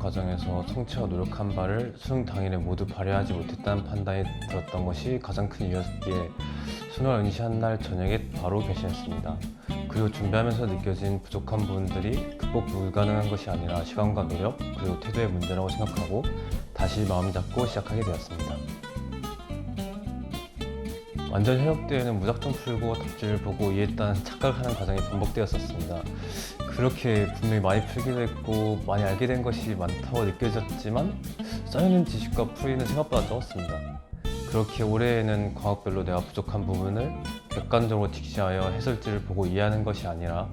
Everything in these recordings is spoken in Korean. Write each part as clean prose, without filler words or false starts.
과정에서 성취와 노력한 바를 수능 당일에 모두 발휘하지 못했다는 판단이 들었던 것이 가장 큰 이유였기에 수능을 응시한 날 저녁에 바로 결심했습니다. 그리고 준비하면서 느껴진 부족한 부분들이 극복 불가능한 것이 아니라 시간과 노력, 그리고 태도의 문제라고 생각하고 다시 마음 잡고 시작하게 되었습니다. 완전 해역 때에는 무작정 풀고 답지를 보고 이해했다는 착각을 하는 과정이 반복되었었습니다. 그렇게 분명히 많이 풀기도 했고 많이 알게 된 것이 많다고 느껴졌지만 쌓여있는 지식과 풀이는 생각보다 적었습니다. 그렇게 올해에는 과목별로 내가 부족한 부분을 객관적으로 직시하여 해설지를 보고 이해하는 것이 아니라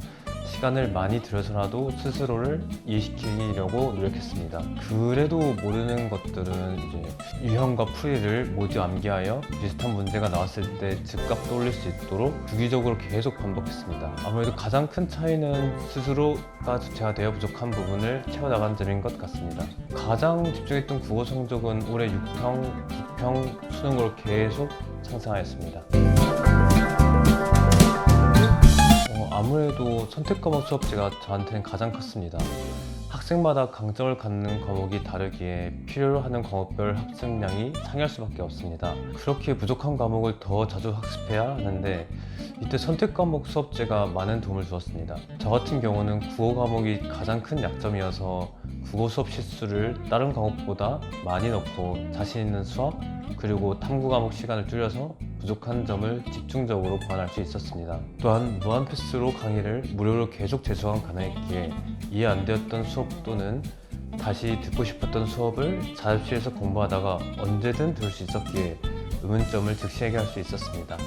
시간을 많이 들여서라도 스스로를 이해시키려고 노력했습니다. 그래도 모르는 것들은 이제 유형과 풀이를 모두 암기하여 비슷한 문제가 나왔을 때 즉각 떠올릴 수 있도록 주기적으로 계속 반복했습니다. 아무래도 가장 큰 차이는 스스로가 주체가 되어 부족한 부분을 채워나간 점인 것 같습니다. 가장 집중했던 국어 성적은 올해 6평, 9평 수능으로 계속 상승하였습니다. 아무래도 선택 과목 수업제가 저한테는 가장 컸습니다. 학생마다 강점을 갖는 과목이 다르기에 필요로 하는 과목별 학습량이 상이할 수밖에 없습니다. 그렇게 부족한 과목을 더 자주 학습해야 하는데 이때 선택 과목 수업제가 많은 도움을 주었습니다. 저 같은 경우는 국어 과목이 가장 큰 약점이어서 국어 수업 실수를 다른 과목보다 많이 넣고 자신 있는 수학 그리고 탐구 과목 시간을 줄여서 부족한 점을 집중적으로 보완할 수 있었습니다. 또한 무한 패스로 강의를 무료로 계속 재수강 가능했기에 이해 안 되었던 수업 또는 다시 듣고 싶었던 수업을 자습실에서 공부하다가 언제든 들을 수 있었기에 의문점을 즉시 해결할 수 있었습니다.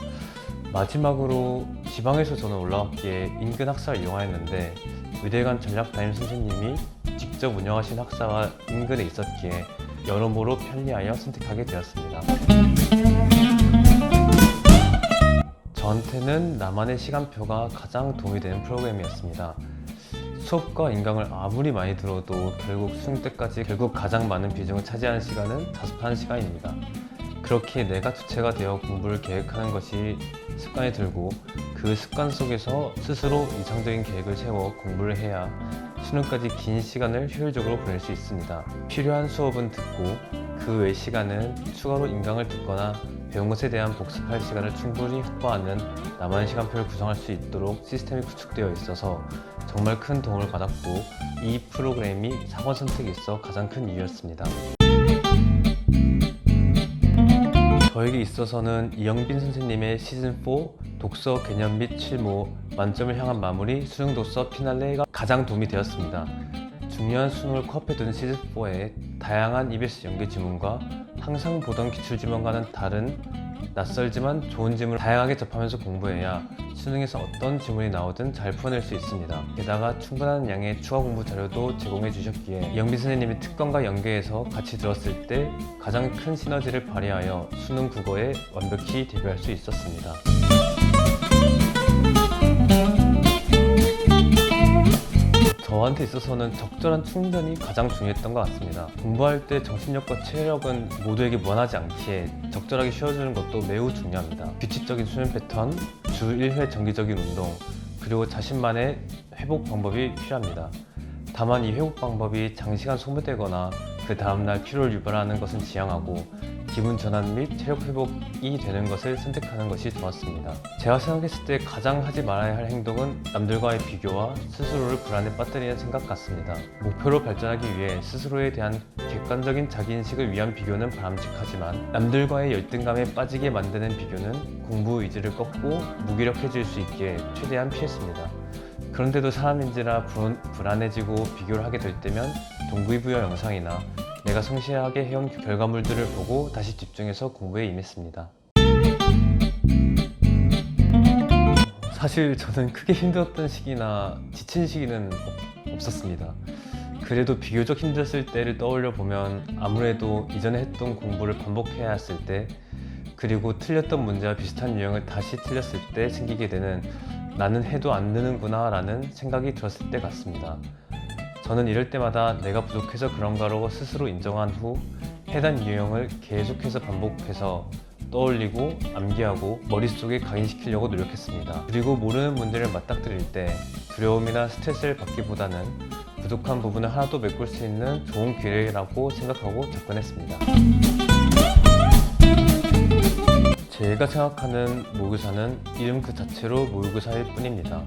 마지막으로 지방에서 저는 올라왔기에 인근 학사를 이용하였는데 의대관 전략 담임 선생님이 직접 운영하신 학사가 인근에 있었기에 여러모로 편리하여 선택하게 되었습니다. 저한테는 나만의 시간표가 가장 도움이 되는 프로그램이었습니다. 수업과 인강을 아무리 많이 들어도 결국 수능 때까지 가장 많은 비중을 차지하는 시간은 자습하는 시간입니다. 그렇게 내가 주체가 되어 공부를 계획하는 것이 습관이 들고 그 습관 속에서 스스로 이상적인 계획을 세워 공부를 해야 수능까지 긴 시간을 효율적으로 보낼 수 있습니다. 필요한 수업은 듣고 그 외 시간은 추가로 인강을 듣거나 배운 것에 대한 복습할 시간을 충분히 확보하는 나만의 시간표를 구성할 수 있도록 시스템이 구축되어 있어서 정말 큰 도움을 받았고 이 프로그램이 4번 선택에 있어 가장 큰 이유였습니다. 저에게 있어서는 이영빈 선생님의 시즌4 독서 개념 및 실무 만점을 향한 마무리 수능 독서 피날레가 가장 도움이 되었습니다. 중요한 수능을 코앞에 둔 시즌4에 다양한 EBS 연계 지문과 항상 보던 기출지문과는 다른 낯설지만 좋은 지문을 다양하게 접하면서 공부해야 수능에서 어떤 지문이 나오든 잘 풀어낼 수 있습니다. 게다가 충분한 양의 추가 공부 자료도 제공해 주셨기에 이영빈 선생님이 특강과 연계해서 같이 들었을 때 가장 큰 시너지를 발휘하여 수능 국어에 완벽히 대비할 수 있었습니다. 저한테 있어서는 적절한 충전이 가장 중요했던 것 같습니다. 공부할 때 정신력과 체력은 모두에게 무한하지 않기에 적절하게 쉬어주는 것도 매우 중요합니다. 규칙적인 수면 패턴, 주 1회 정기적인 운동, 그리고 자신만의 회복 방법이 필요합니다. 다만 이 회복 방법이 장시간 소모되거나 그 다음날 피로를 유발하는 것은 지양하고 기분 전환 및 체력 회복이 되는 것을 선택하는 것이 좋았습니다. 제가 생각했을 때 가장 하지 말아야 할 행동은 남들과의 비교와 스스로를 불안에 빠뜨리는 생각 같습니다. 목표로 발전하기 위해 스스로에 대한 객관적인 자기인식을 위한 비교는 바람직하지만 남들과의 열등감에 빠지게 만드는 비교는 공부 의지를 꺾고 무기력해질 수 있기에 최대한 피했습니다. 그런데도 사람인지라 불안해지고 비교를 하게 될 때면 동기부여 영상이나 내가 성실하게 해온 결과물들을 보고 다시 집중해서 공부에 임했습니다. 사실 저는 크게 힘들었던 시기나 지친 시기는 없었습니다. 그래도 비교적 힘들었을 때를 떠올려 보면 아무래도 이전에 했던 공부를 반복해야 했을 때 그리고 틀렸던 문제와 비슷한 유형을 다시 틀렸을 때 생기게 되는 나는 해도 안 느는구나 라는 생각이 들었을 때 같습니다. 저는 이럴 때마다 내가 부족해서 그런가로 스스로 인정한 후 해당 유형을 계속해서 반복해서 떠올리고 암기하고 머릿속에 각인시키려고 노력했습니다. 그리고 모르는 문제를 맞닥뜨릴 때 두려움이나 스트레스를 받기보다는 부족한 부분을 하나도 메꿀 수 있는 좋은 기회라고 생각하고 접근했습니다. 제가 생각하는 모의고사는 이름 그 자체로 모의고사일 뿐입니다.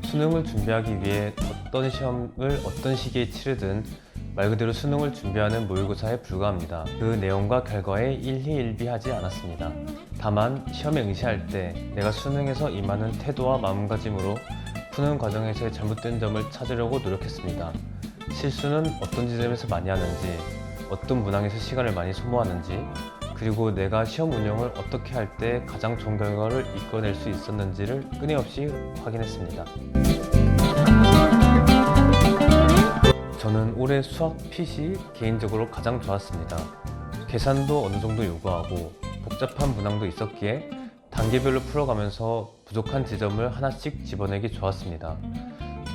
수능을 준비하기 위해 어떤 시험을 어떤 시기에 치르든 말 그대로 수능을 준비하는 모의고사에 불과합니다. 그 내용과 결과에 일희일비하지 않았습니다. 다만 시험에 응시할 때 내가 수능에서 임하는 태도와 마음가짐으로 푸는 과정에서의 잘못된 점을 찾으려고 노력했습니다. 실수는 어떤 지점에서 많이 하는지, 어떤 문항에서 시간을 많이 소모하는지, 그리고 내가 시험 운영을 어떻게 할 때 가장 좋은 결과를 이끌어낼 수 있었는지를 끊임없이 확인했습니다. 저는 올해 수학 핏이 개인적으로 가장 좋았습니다. 계산도 어느 정도 요구하고 복잡한 문항도 있었기에 단계별로 풀어가면서 부족한 지점을 하나씩 집어내기 좋았습니다.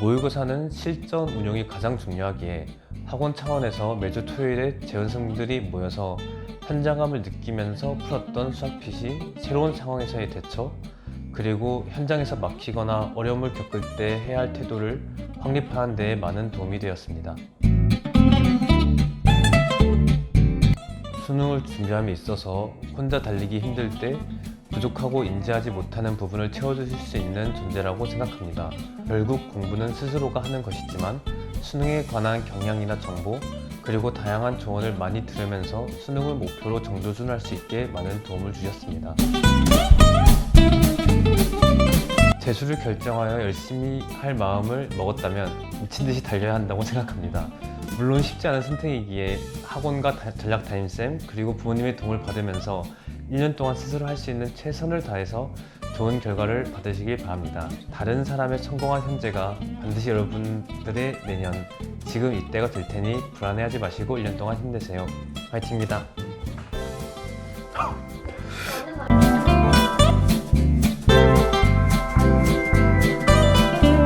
모의고사는 실전 운용이 가장 중요하기에 학원 차원에서 매주 토요일에 재원생들이 모여서 현장감을 느끼면서 풀었던 수학 핏이 새로운 상황에서의 대처, 그리고 현장에서 막히거나 어려움을 겪을 때 해야 할 태도를 확립하는 데에 많은 도움이 되었습니다. 수능을 준비함에 있어서 혼자 달리기 힘들 때 부족하고 인지하지 못하는 부분을 채워주실 수 있는 존재라고 생각합니다. 결국 공부는 스스로가 하는 것이지만 수능에 관한 경향이나 정보, 그리고 다양한 조언을 많이 들으면서 수능을 목표로 정조준할 수 있게 많은 도움을 주셨습니다. 재수를 결정하여 열심히 할 마음을 먹었다면 미친듯이 달려야 한다고 생각합니다. 물론 쉽지 않은 선택이기에 학원과 전략 담임쌤 그리고 부모님의 도움을 받으면서 1년 동안 스스로 할 수 있는 최선을 다해서 좋은 결과를 받으시길 바랍니다. 다른 사람의 성공한 현재가 반드시 여러분들의 내년, 지금 이때가 될 테니 불안해하지 마시고 1년 동안 힘내세요. 화이팅입니다.